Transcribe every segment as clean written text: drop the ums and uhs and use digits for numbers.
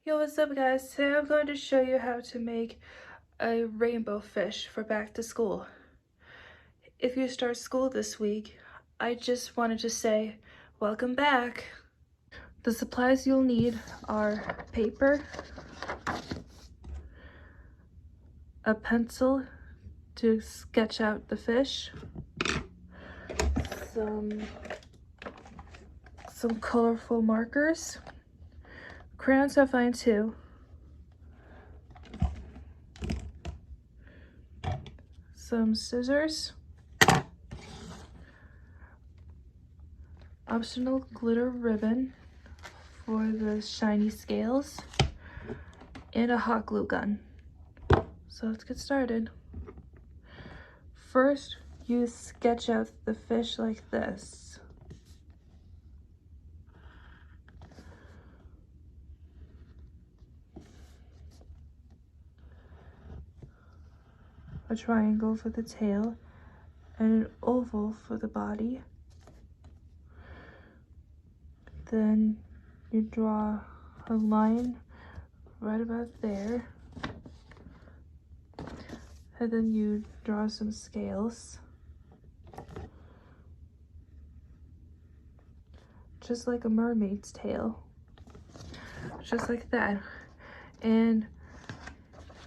Yo, what's up guys? Today I'm going to show you how to make a rainbow fish for back to school. If you start school this week, I just wanted to say welcome back. The supplies you'll need are paper, a pencil to sketch out the fish, some colorful markers, crayons are fine too, some scissors, optional glitter ribbon for the shiny scales, and a hot glue gun. So let's get started. First, you sketch out the fish like this. A triangle for the tail and an oval for the body. Then you draw a line right about there. And then you draw some scales. Just like a mermaid's tail. Just like that. And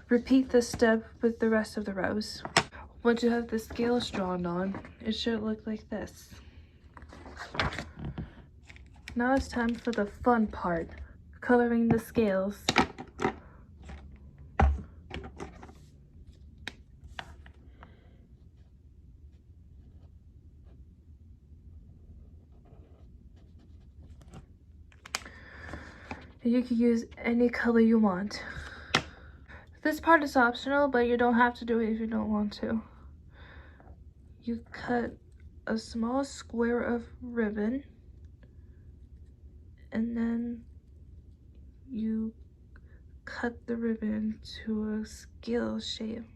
repeat this step with the rest of the rows. Once you have the scales drawn on, it should look like this. Now it's time for the fun part, coloring the scales. You can use any color you want. This part is optional, but you don't have to do it if you don't want to. You cut a small square of ribbon, and then you cut the ribbon to a scale shape.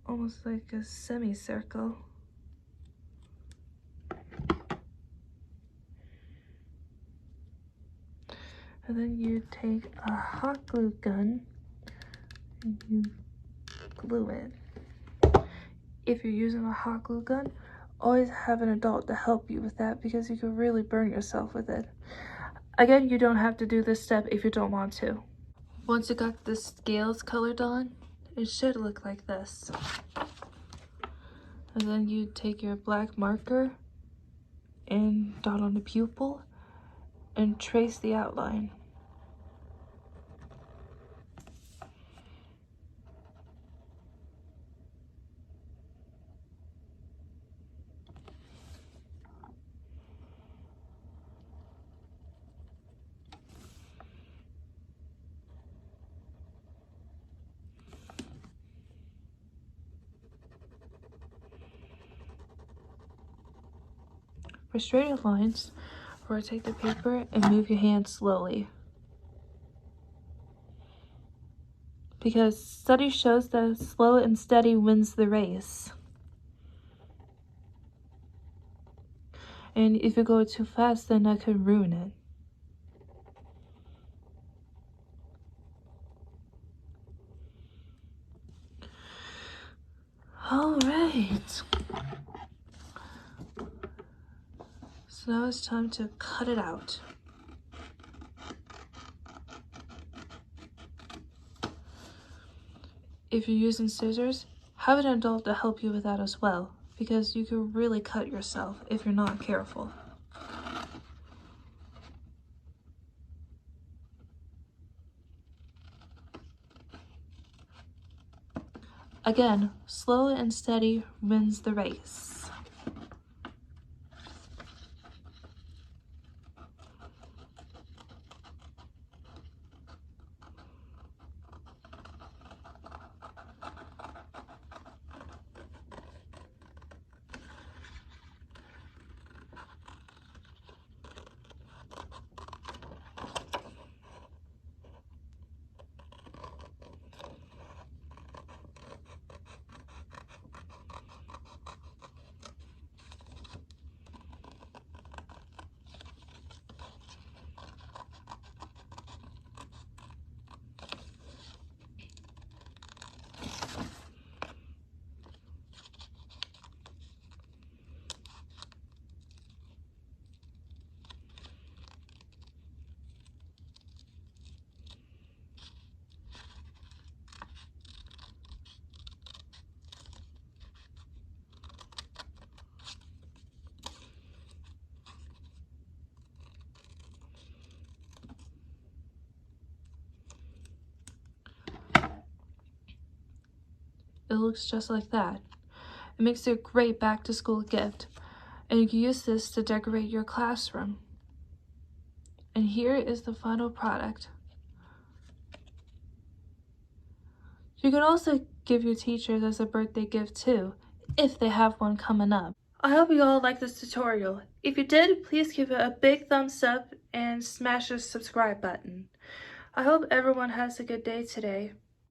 Almost like a semicircle. And then you take a hot glue gun and you glue it. If you're using a hot glue gun, always have an adult to help you with that because you can really burn yourself with it. Again, you don't have to do this step if you don't want to. Once you got the scales colored on, it should look like this. And then you take your black marker and dot on the pupil and trace the outline. For straighter lines, rotate the paper and move your hand slowly. Because study shows that slow and steady wins the race. And if you go too fast, then that could ruin it. All right. So now it's time to cut it out. If you're using scissors, have an adult to help you with that as well, because you can really cut yourself if you're not careful. Again, slow and steady wins the race. it looks just like that. It makes it a great back-to-school gift, and you can use this to decorate your classroom. And here is the final product. You can also give your teachers as a birthday gift too, if they have one coming up. I hope you all liked this tutorial. If you did, please give it a big thumbs up and smash the subscribe button. I hope everyone has a good day today.